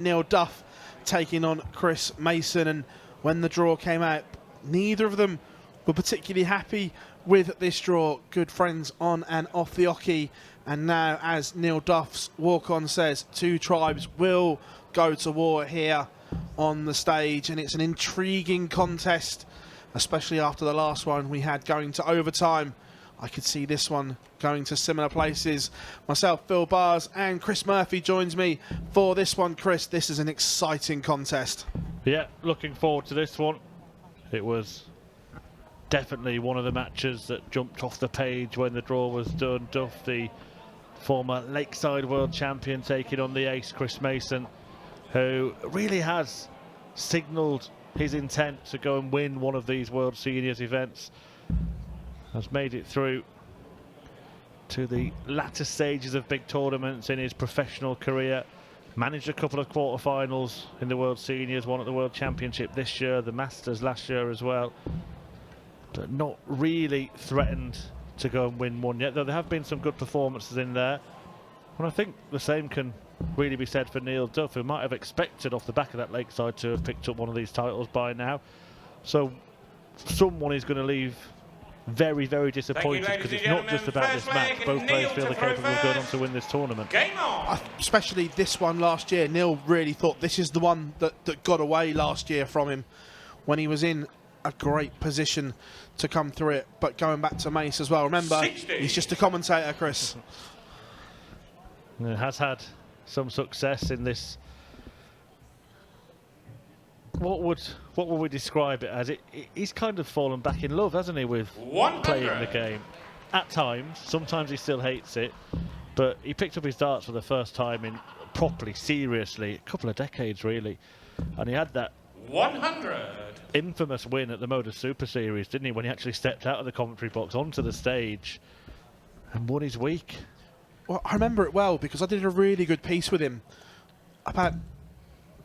Neil Duff taking on Chris Mason, and when the draw came out, neither of them were particularly happy with this draw. Good friends on and off the oche, and now, as Neil Duff's walk-on says, two tribes will go to war here on the stage, and it's an intriguing contest, especially after the last one we had going to overtime. I could see this one going to similar places. Myself, Phil Bars, and Chris Murphy joins me for this one. Chris, this is an exciting contest. Yeah, looking forward to this one. It was definitely one of the matches that jumped off the page when the draw was done. Duff, the former Lakeside World Champion, taking on the ace, Chris Mason, who really has signalled his intent to go and win one of these World Seniors events. Has made it through to the latter stages of big tournaments in his professional career. Managed a couple of quarterfinals in the World Seniors, one at the World Championship this year, the Masters last year as well. But not really threatened to go and win one yet, though there have been some good performances in there. And I think the same can really be said for Neil Duff, who might have expected off the back of that Lakeside to have picked up one of these titles by now. So someone is going to leave very, very disappointed, because it's not just about this match. Both players feel they're capable of going on to win this tournament. Especially this one last year. Neil really thought this is the one that got away last year from him when he was in a great position to come through it. But going back to Mace as well, remember, 60. He's just a commentator, Chris. It has had some success in this. What would we describe it as? He's kind of fallen back in love, hasn't he, with 100. Playing the game. At times, sometimes he still hates it, but he picked up his darts for the first time in properly, seriously, a couple of decades really, and he had that 100 infamous win at the Moda Super Series, didn't he, when he actually stepped out of the commentary box onto the stage and won his week. Well, I remember it well because I did a really good piece with him about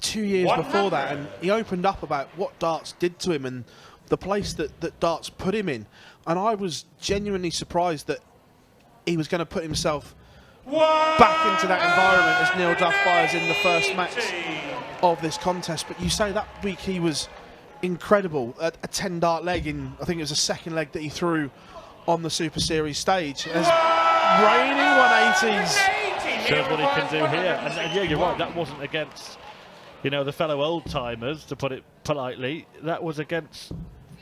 2 years 100. Before that, and he opened up about what darts did to him and the place that darts put him in, and I was genuinely surprised that he was going to put himself back into that environment as Neil Duff fires in the first match of this contest. But you say that week he was incredible. A 10 dart leg in, I think it was the second leg that he threw on the Super Series stage. As raining 180s. Shows what he can do here, and yeah, you're right, that wasn't against, you know, the fellow old-timers, to put it politely. That was against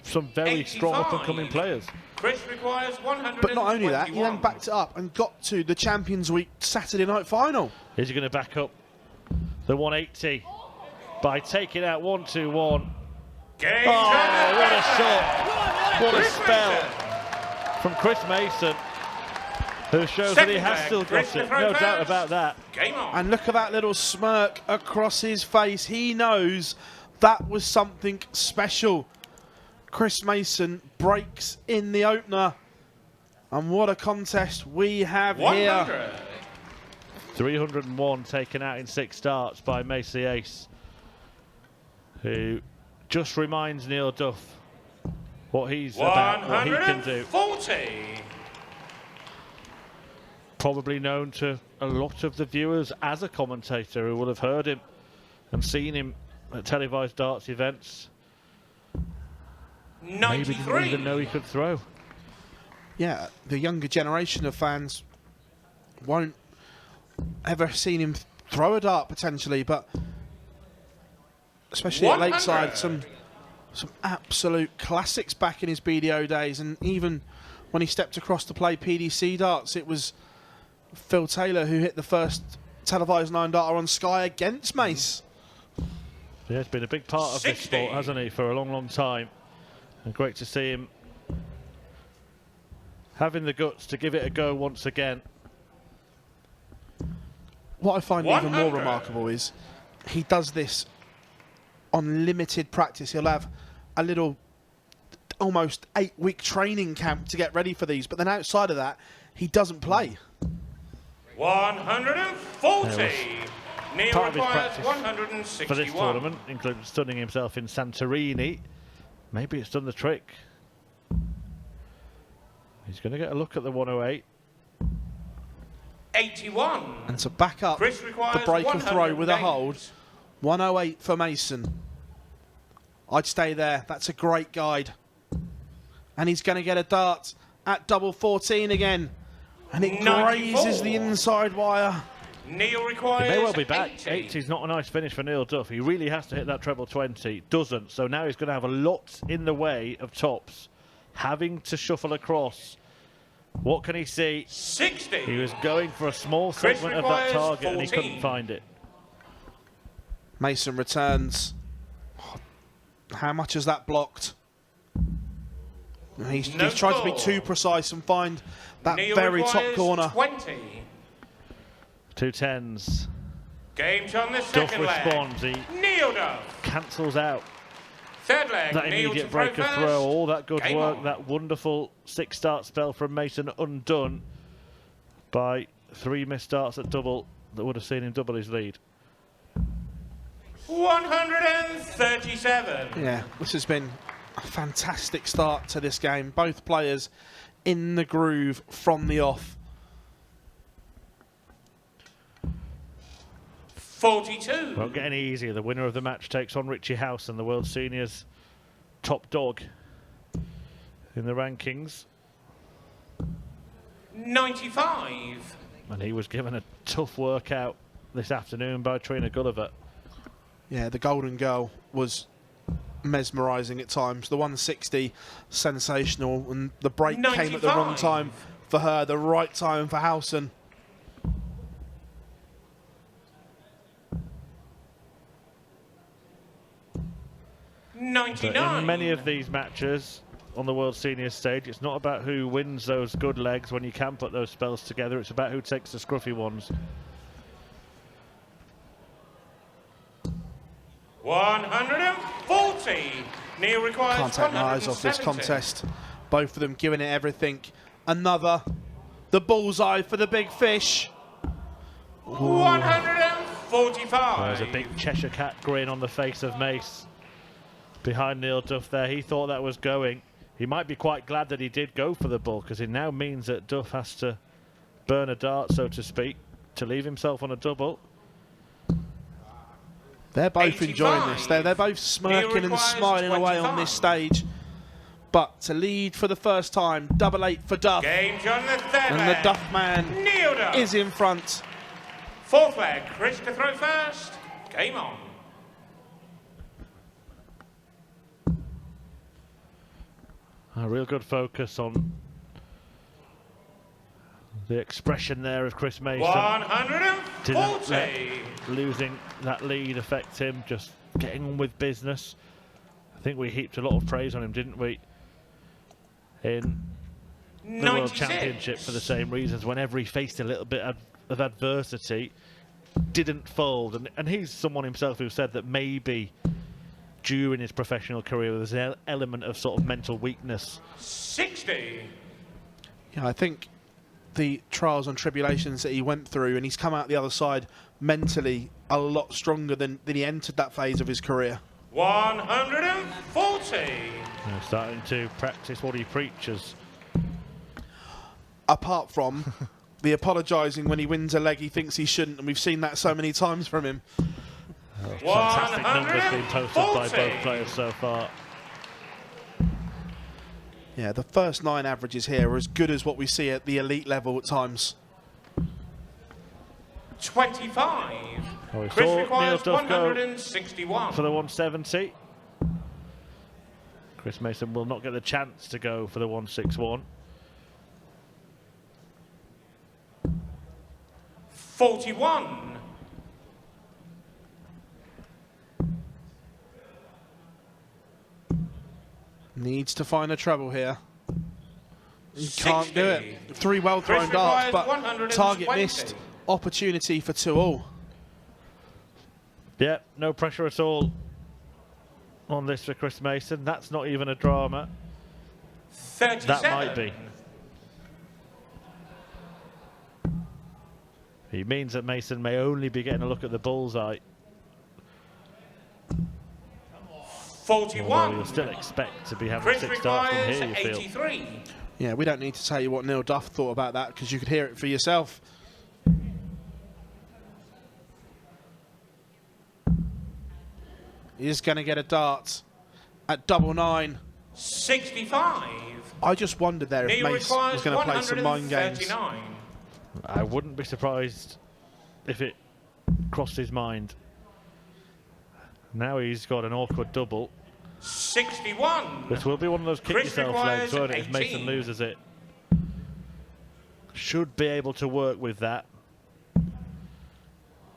some very 85. Strong up-and-coming players. Chris requires 100. But not only that, he then backed it up and got to the Champions Week Saturday night final. Is he going to back up the 180 by taking out 1-2-1? Oh, what a shot! What a spell from Chris Mason, who shows that he has still got it, no doubt about that. And look at that little smirk across his face. He knows that was something special. Chris Mason breaks in the opener. And what a contest we have 100. Here. 301 taken out in 6 starts by Macy Ace, who just reminds Neil Duff what he's about, what he can do. 40. Probably known to a lot of the viewers as a commentator who will have heard him and seen him at televised darts events. 93. Maybe didn't even know he could throw. Yeah, the younger generation of fans won't ever seen him throw a dart potentially, but especially 100. At Lakeside, some absolute classics back in his BDO days, and even when he stepped across to play PDC darts, it was Phil Taylor who hit the first televised 9-darter on Sky against Mace. Yeah, it's been a big part of 60. This sport, hasn't he, for a long, long time. And great to see him having the guts to give it a go once again. What I find 100. Even more remarkable is he does this on limited practice. He'll have a little almost 8-week training camp to get ready for these, but then outside of that, he doesn't play. 140. Neil part of his requires practice 161. For this tournament, including stunning himself in Santorini. Maybe it's done the trick. He's going to get a look at the 108. 81. And to back up the break and throw with a hold, 108 for Mason. I'd stay there. That's a great guide. And he's going to get a dart at double 14 again. And it 94. grazes the inside wire. Neil requires He may well be back. 80. 80's not a nice finish for Neil Duff. He really has to hit that treble 20. Doesn't. So now he's going to have a lot in the way of tops. Having to shuffle across. What can he see? 60. He was going for a small Chris segment of that requires target and he 14. couldn't find it. Mason returns. How much has that blocked? He's tried to be too precise and find that Neil very top requires corner. 20. 210s. Game's on the Duff second leg. responds. He Neil Duff. cancels out Third leg. that Neil immediate to throw breaker first. throw. All that good Game work, on. that wonderful 6-start spell from Mason undone by 3 missed starts at double that would have seen him double his lead. 137. Yeah, this has been a fantastic start to this game. Both players in the groove from the off. 42. Won't get any easier. The winner of the match takes on Richie House and the World Seniors top dog in the rankings. 95. And he was given a tough workout this afternoon by Trina Gulliver. Yeah, the Golden Girl was mesmerising at times. The 160, sensational, and the break came at the wrong 95. time for her, the right time for Howson. But 99. in many of these matches on the World Seniors stage, it's not about who wins those good legs when you can put those spells together. It's about who takes the scruffy ones. 140. Neil requires Can't take my eyes off this 170. contest. Both of them giving it everything. Another. The bullseye for the big fish. 145. There's a big Cheshire Cat grin on the face of Mace behind Neil Duff there. He thought that was going. He might be quite glad that he did go for the bull, because it now means that Duff has to burn a dart, so to speak, to leave himself on a double. They're both enjoying 85. this. They're both smirking and requires smiling away on 25. this stage. But to lead for the first time, double 8 for Duff. Game's on the third And leg. the Duff man Neil Duff. is in front. Fourth leg. Chris to throw first. Game on. A real good focus on the expression there of Chris Mason. 140. Didn't let losing that lead affect him, just getting on with business. I think we heaped a lot of praise on him, didn't we, in the 96. World Championship for the same reasons. Whenever he faced a little bit of adversity, didn't fold. And he's someone himself who said that maybe during his professional career there's an element of sort of mental weakness. 60. Yeah, I think the trials and tribulations that he went through, and he's come out the other side mentally a lot stronger than he entered that phase of his career. 140. Starting to practice what he preaches. Apart from the apologising when he wins a leg he thinks he shouldn't, and we've seen that so many times from him. Fantastic numbers being posted by 140. both players so far. Yeah, the first 9 averages here are as good as what we see at the elite level at times. 25. Well, we Chris saw requires Neil Duff go 161. for the 170. Chris Mason will not get the chance to go for the 161. 41. Needs to find a treble here. He can't do it. 60. 3 well thrown Chris darts, requires but 120. target missed. Opportunity for 2-all. Yeah, no pressure at all on this for Chris Mason. That's not even a drama. 37. That might be. He means that Mason may only be getting a look at the bullseye. Although 41. you'll still expect to be having Chris 6 starts from requires here, you feel. 83. Yeah, we don't need to tell you what Neil Duff thought about that, because you could hear it for yourself. is going to get a dart at 99. 65. I just wondered there if Knee Mace was going to play some mind games. 139. I wouldn't be surprised if it crossed his mind. Now he's got an awkward double. 61. This will be one of those kick Chris yourself legs, requires won't it, if Mason 18. loses it. Should be able to work with that.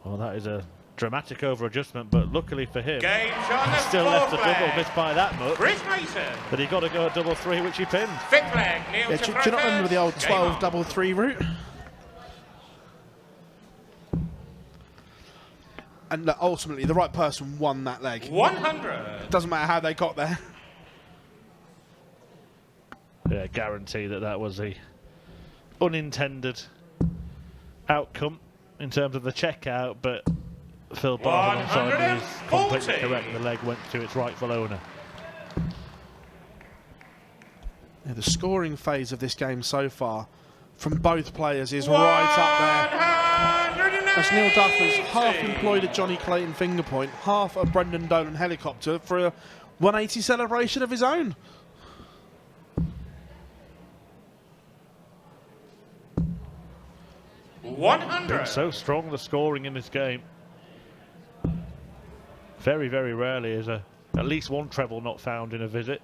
Well, that is a dramatic over-adjustment, but luckily for him, Game on he the still left a fourth double, leg. missed by that much. Chris Mason. But he got to go at double three, which he pinned. Fifth leg. Neil Yeah, to do throw you not remember first. the old Game 12 on. double 3 route? And look, ultimately, the right person won that leg. 100. Doesn't matter how they got there. Yeah, guarantee that that was the unintended outcome in terms of the checkout, but Phil Barton on side is completely 140. correct. The leg went to its rightful owner. Yeah, the scoring phase of this game so far from both players is right up there. As Neil Duff is half employed at Johnny Clayton finger point, half a Brendan Dolan helicopter for a 180 celebration of his own. Been 100. so strong, the scoring in this game. Very, very rarely is at least one treble not found in a visit.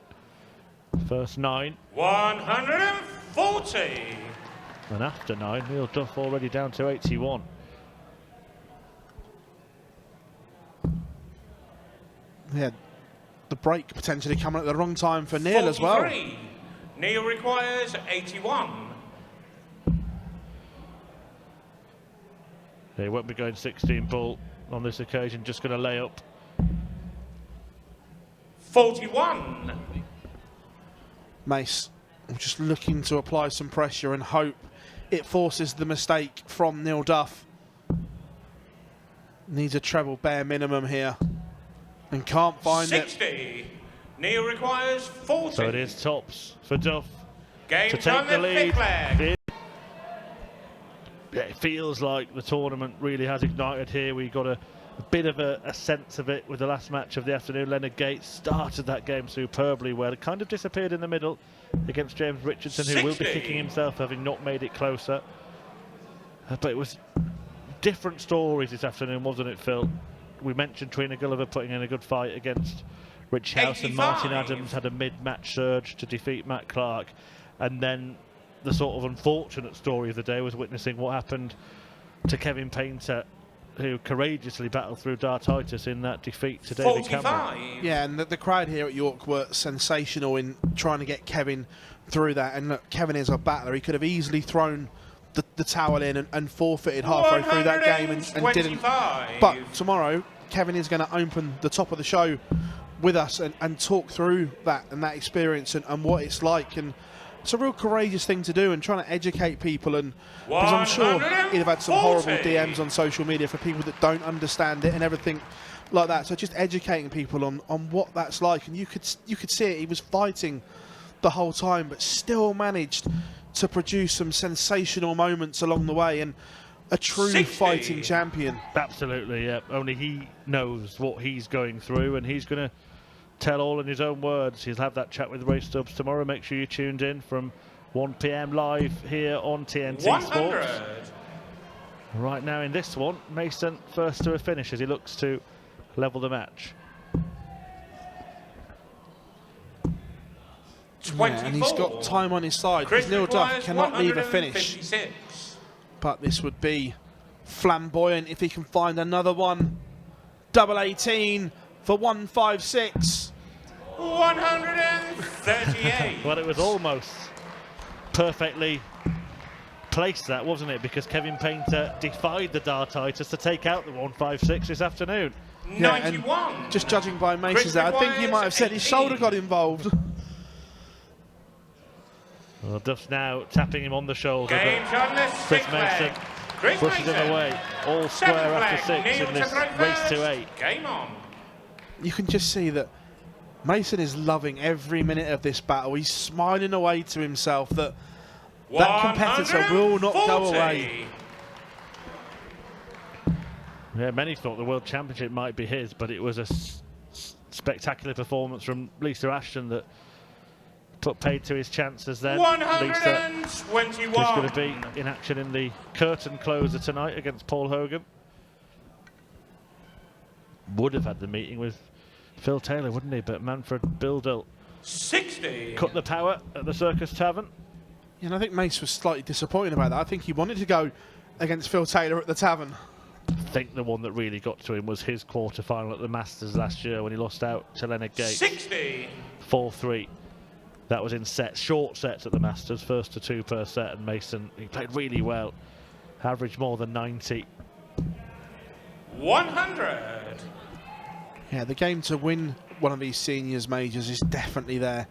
First 9. 140. And after 9, Neil Duff already down to 81. Yeah, the break potentially coming at the wrong time for Neil as well. 43. Neil requires 81. He won't be going 16 ball on this occasion, just going to lay up. 41. Mace just looking to apply some pressure and hope it forces the mistake from Neil Duff. Needs a treble bare minimum here and can't find 60. it. Neil requires 40. So it is tops for Duff to Game take on the the lead. fifth leg. Yeah, it feels like the tournament really has ignited here. We got a bit of a sense of it with the last match of the afternoon. Leonard Gates started that game superbly well. It kind of disappeared in the middle against James Richardson, who will be 60. kicking himself having not made it closer. But it was different stories this afternoon, wasn't it, Phil? We mentioned Trina Gulliver putting in a good fight against Rich House, and Martin 85. Adams had a mid-match surge to defeat Matt Clark. And then the sort of unfortunate story of the day was witnessing what happened to Kevin Painter, who courageously battled through dartitis in that defeat to David Cameron. 45. Yeah, and the crowd here at York were sensational in trying to get Kevin through that. And look, Kevin is a battler. He could have easily thrown the towel in and forfeited halfway through that game and didn't. 125. But tomorrow, Kevin is going to open the top of the show with us and talk through that and that experience and what it's like. And it's a real courageous thing to do, and trying to educate people. And because I'm sure he'd have had some horrible 140. DMs on social media for people that don't understand it and everything like that. So just educating people on what that's like. And you could see it. He was fighting the whole time, but still managed to produce some sensational moments along the way, and a true 60. fighting champion. Absolutely, yeah. Only he knows what he's going through, and he's going to tell all in his own words. He'll have that chat with Ray Stubbs tomorrow. Make sure you tuned in from 1 PM live here on TNT 100. Sports. Right now in this one, Mason first to a finish as he looks to level the match. 24. Yeah, and he's got time on his side. Chris Neil Duff requires cannot leave a finish. 156. But this would be flamboyant if he can find another one. Double 18 for 156. 138. Well, it was almost perfectly placed, that, wasn't it? Because Kevin Painter defied the dartitis to take out the 156 this afternoon. Yeah, and 91. just judging by Mason's there, I think he might have said his shoulder got involved. Well, Duff's now tapping him on the shoulder. Games but on the Chris sixth Mason leg. Chris pushes Mason. him away. All square Seventh after leg. 6 Neil in to this throw race to first. 8. Game on. You can just see that Mason is loving every minute of this battle. He's smiling away to himself that that competitor will not go 140. away. Yeah, many thought the World Championship might be his, but it was a spectacular performance from Lisa Ashton that put paid to his chances then. Lisa is going to be in action in the curtain closer tonight against Paul Hogan. Would have had the meeting with Phil Taylor, wouldn't he? But Manfred Bildel 60. cut the power at the Circus Tavern. Yeah, and I think Mace was slightly disappointed about that. I think he wanted to go against Phil Taylor at the Tavern. I think the one that really got to him was his quarter-final at the Masters last year when he lost out to Leonard Gates. 60. 4-3. That was in sets, short sets at the Masters, first to 2 per set, and Mason, he played really well. Averaged more than 90. 100. Yeah, the game to win one of these seniors majors is definitely there.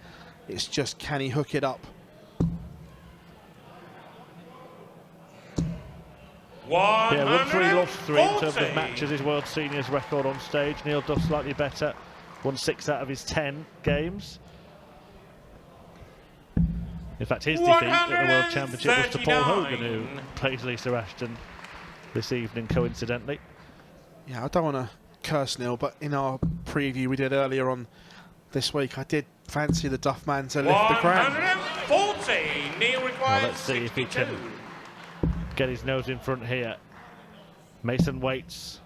It's just, can he hook it up? Yeah, won 3, lost 3 in terms of matches, his World Seniors record on stage. Neil Duff slightly better, won 6 out of his 10 games. In fact, his defeat at the World Championship was to Paul Hogan, who plays Lisa Ashton this evening, coincidentally. Yeah, I don't want to curse Neil, but in our preview we did earlier on this week, I did fancy the Duff man to lift the crown. 140. Neil requires well, let's see if he can get his nose in front here. Mason waits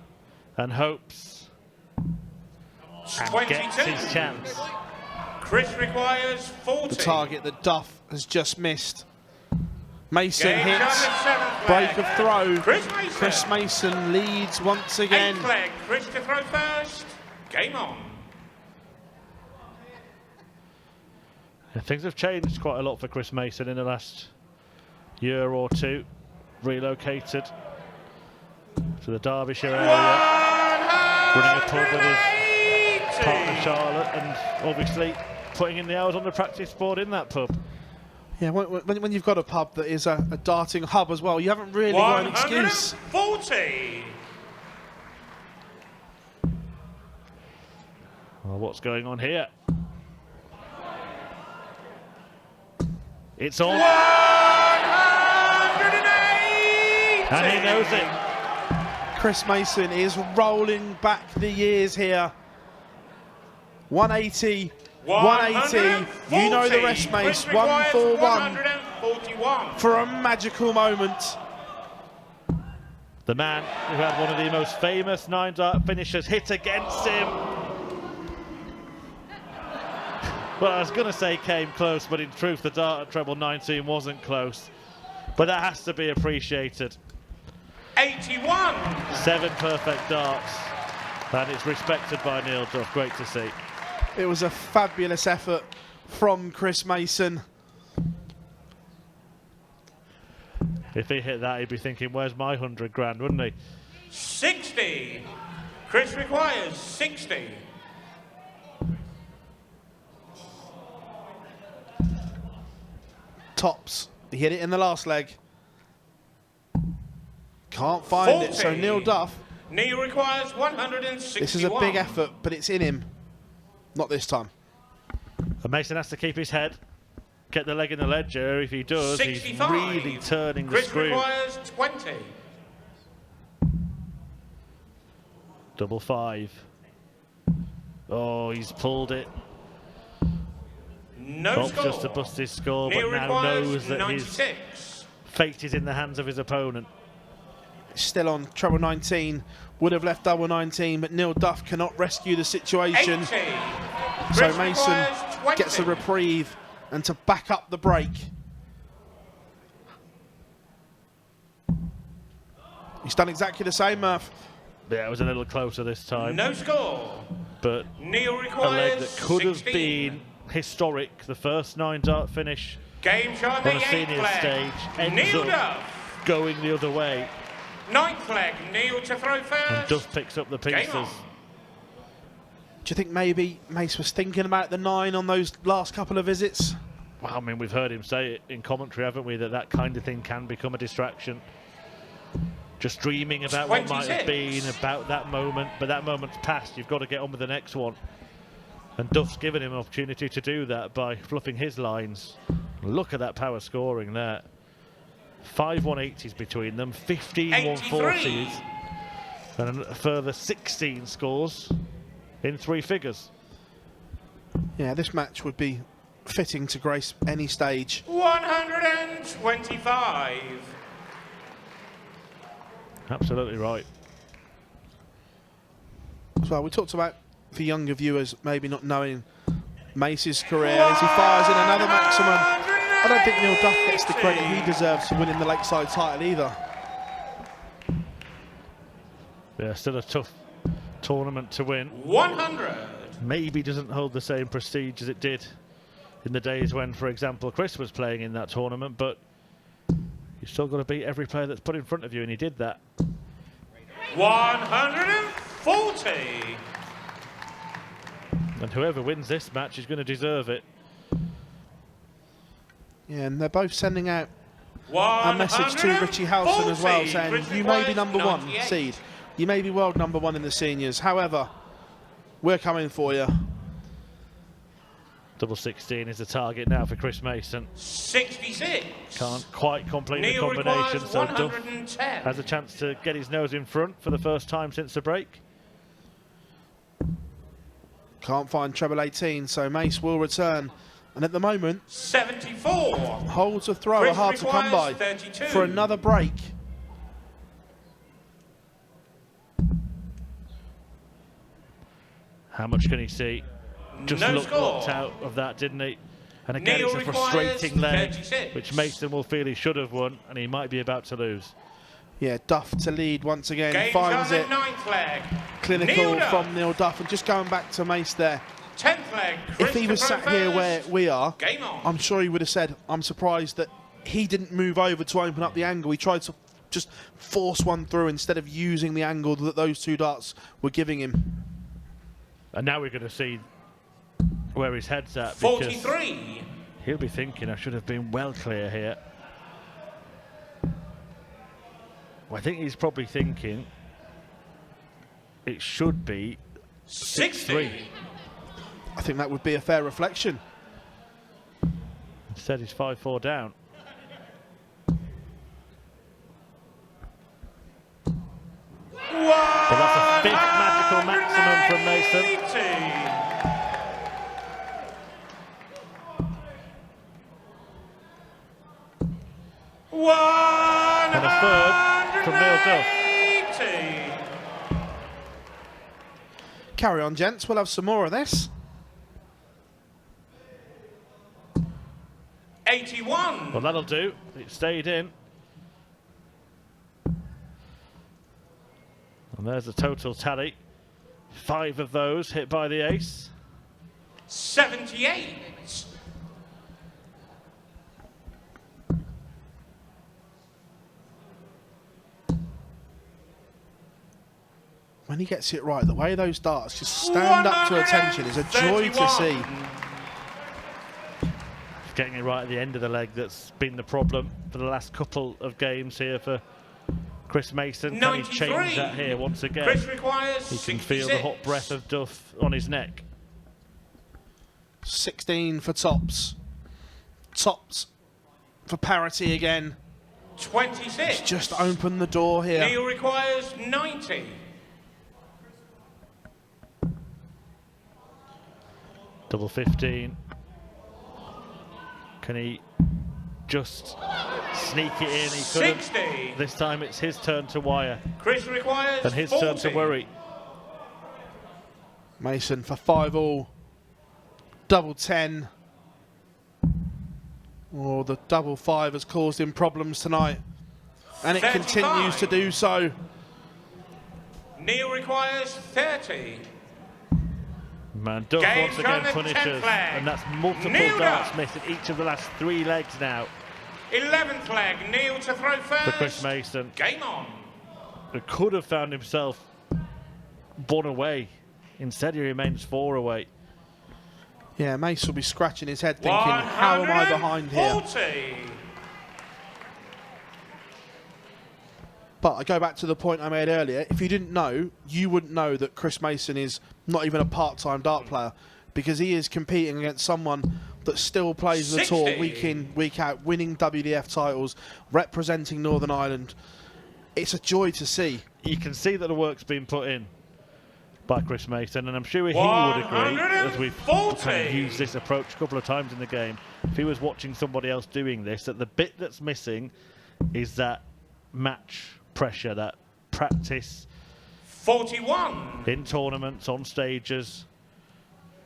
and hopes and gets his chance. Chris requires 40. The target that Duff has just missed. Mason hits, break of throw. Chris Mason leads once again. 8 leg, Chris to throw first. Game on. Yeah, things have changed quite a lot for Chris Mason in the last year or two. Relocated to the Derbyshire area, running a pub with his partner Charlotte, and obviously putting in the hours on the practice board in that pub. Yeah, when you've got a pub that is a darting hub as well, you haven't really got an excuse. 140. Well, what's going on here? It's on. 180. And he knows it. Chris Mason is rolling back the years here. 180. 180. You know the rest, Mace. 141 for a magical moment. The man who had one of the most famous 9-dart finishers hit against him. Well, I was going to say came close, but in truth, the dart at treble 19 wasn't close. But that has to be appreciated. 81. 7 perfect darts, and it's respected by Neil Duff. Great to see. It was a fabulous effort from Chris Mason. If he hit that, he'd be thinking, where's my 100 grand, wouldn't he? 60. Chris requires 60. Tops. He hit it in the last leg. Can't find 40. it, so Neil Duff. Neil requires 161. This is a big effort, but it's in him. Not this time. And Mason has to keep his head, get the leg in the ledger. If he does, 65. he's really turning the Chris screw. requires 20. Double 5. Oh, he's pulled it. No score. Just to bust his score, Neil but now requires knows that 96. his fate is in the hands of his opponent. Still on treble 19. Would have left double 19, but Neil Duff cannot rescue the situation. 80. So Chris Mason requires 20. gets a reprieve and to back up the break. He's done exactly the same, Murph. Yeah, it was a little closer this time. No score. But Neil a requires leg that could 16. have been historic. The first 9-dart finish Game shot on the a senior 8th stage leg. ends Neil up Duff. going the other way. 9th leg. Neil to throw first. And Duff picks up the Game pieces. on. Do you think maybe Mace was thinking about the 9 on those last couple of visits? Well, I mean, we've heard him say it in commentary, haven't we, that that kind of thing can become a distraction. Just dreaming about what might have 26. been, about that moment, but that moment's passed. You've got to get on with the next one. And Duff's given him an opportunity to do that by fluffing his lines. Look at that power scoring there. 5 180s between them, 15 140s, and a further 16 scores in 3 figures. Yeah, this match would be fitting to grace any stage. 125. Absolutely right. As well, we talked about for younger viewers maybe not knowing Mace's career as he fires in another maximum. I don't think Neil Duff gets the credit he deserves for winning the Lakeside title either. Yeah, still a tough tournament to win. 100. Maybe doesn't hold the same prestige as it did in the days when, for example, Chris was playing in that tournament, but you've still got to beat every player that's put in front of you, and he did that. 140. And whoever wins this match is going to deserve it. Yeah, and they're both sending out a message to Richie Howson as well, saying you may be number 1 seed, you may be world number 1 in the seniors, however, we're coming for you. Double 16 is the target now for Chris Mason. 66. Can't quite complete the Neil combination, requires so Duff 110. has a chance to get his nose in front for the first time since the break. Can't find treble 18, so Mace will return. And at the moment, 74. holds a throw are Chris hard to come by requires 32. for another break. How much can he see? Just No looked score. out of that, didn't he? And again, Neil it's a requires frustrating leg, 36. which Mason will feel he should have won, and he might be about to lose. Yeah, Duff to lead once again, Game's finds on it. the 9th leg. Clinical Neil Duff. from Neil Duff. And just going back to Mace there, 10th leg. if he was sat here where we are, Game on. I'm sure he would have said, I'm surprised that he didn't move over to open up the angle. He tried to just force one through instead of using the angle that those two darts were giving him. And now we're going to see where his head's at, because 43. he'll be thinking, I should have been well clear here. Well, I think he's probably thinking it should be 60. I think that would be a fair reflection. Instead, he's 5-4 down. But that's a fifth magical maximum from Mason. 180. And a third from Neil Duff. 180. Carry on, gents. We'll have some more of this. 81. Well, that'll do. It stayed in. And there's the total tally. 5 of those hit by the ace. 78. When he gets it right, the way those darts just stand up to attention is a joy to see. Getting it right at the end of the leg that's been the problem for the last couple of games here for Chris Mason. Can he 93. change that here once again? Chris requires He can 66. feel the hot breath of Duff on his neck. 16 for tops. Tops for parity again. 26. Just open the door here. Neil requires 90. Double 15. Can he just sneak it in? He couldn't. 60. This time it's his turn to wire Chris requires and his 40. turn to worry. Mason for 5-all. Double 10. Oh, the double 5 has caused him problems tonight. And it 35. continues to do so. Neil requires 30. Man, Duff Game once again on the punishes, 10th flag. and that's multiple Neil darts Duff. missed in each of the last 3 legs now 11th leg. Neil to throw first. for Chris Mason. Game on. Who could have found himself 1 away. Instead, he remains 4 away. Yeah, Mace will be scratching his head thinking, how am I behind here? 140. But I go back to the point I made earlier. If you didn't know, you wouldn't know that Chris Mason is not even a part-time dart player, because he is competing against someone that still plays the tour 60. week in, week out, winning WDF titles, representing Northern Ireland. It's a joy to see. You can see that the work's been put in. by Chris Mason, and I'm sure he would agree, as we've kind of used this approach a couple of times in the game. If he was watching somebody else doing this, that the bit that's missing is that match pressure, that practice 41 in tournaments, on stages,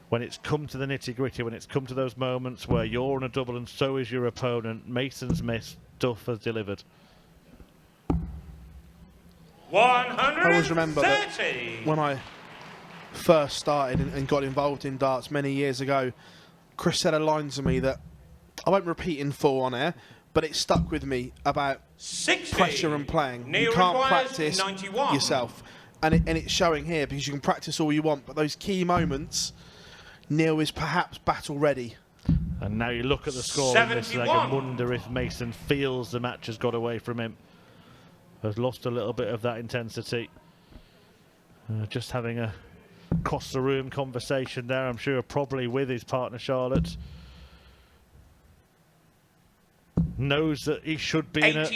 when it's come to the nitty-gritty, when it's come to those moments where you're on a double and so is your opponent. Mason's missed, Duff has delivered. 130. I always remember that when I first started and got involved in darts many years ago, Chris said a line to me that I won't repeat in full on air, but it stuck with me about 60. pressure and playing. Neil You can't requires practice 91. yourself. And it's showing here, because you can practice all you want, but those key moments, Neil is perhaps battle ready. And now you look at the score in this leg 71. and wonder if Mason feels the match has got away from him. Has lost a little bit of that intensity. Just having a across the room conversation there, I'm sure, probably with his partner Charlotte. Knows that he should be in a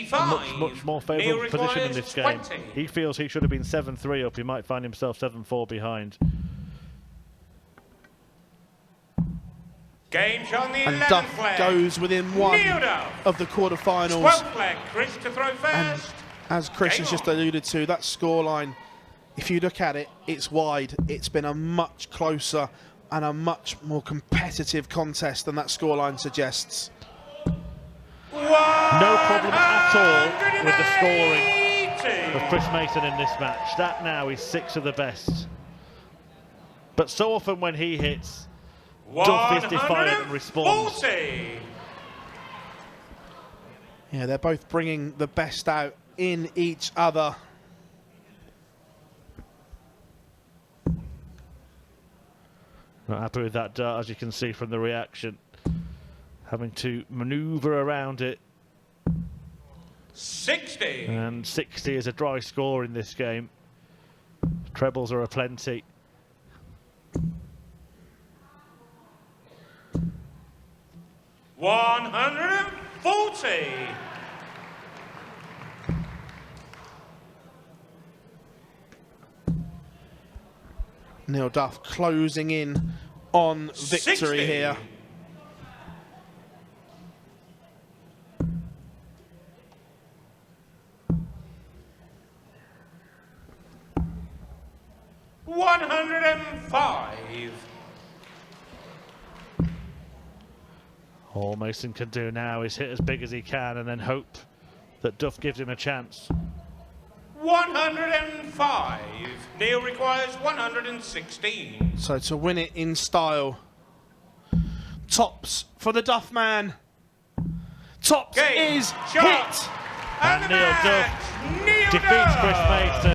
much more favourable position in this game. 20. He feels he should have been 7-3 up. He might find himself 7-4 behind. Game shot on the And 11th Duff leg. goes within one Neil Duff. of the quarterfinals. 12th leg, Chris to throw And first. as Chris Game has just on. alluded to, that scoreline, if you look at it, it's wide. It's been a much closer and a much more competitive contest than that scoreline suggests. No problem at all with the scoring of Chris Mason in this match. That now is 6 of the best. But so often when he hits, Duff is defiant and responds. 140. Yeah, they're both bringing the best out in each other. Not happy with that dart, as you can see from the reaction. Having to manoeuvre around it. 60. And 60 is a dry score in this game. Trebles are aplenty. $140. Neil Duff closing in on victory 60. here. $105. All Mason can do now is hit as big as he can and then hope that Duff gives him a chance. 105. Neil requires 116. So to win it in style, tops for the Duff man. Tops Game, is shot, hit. And Neil Duff defeats Chris Mason.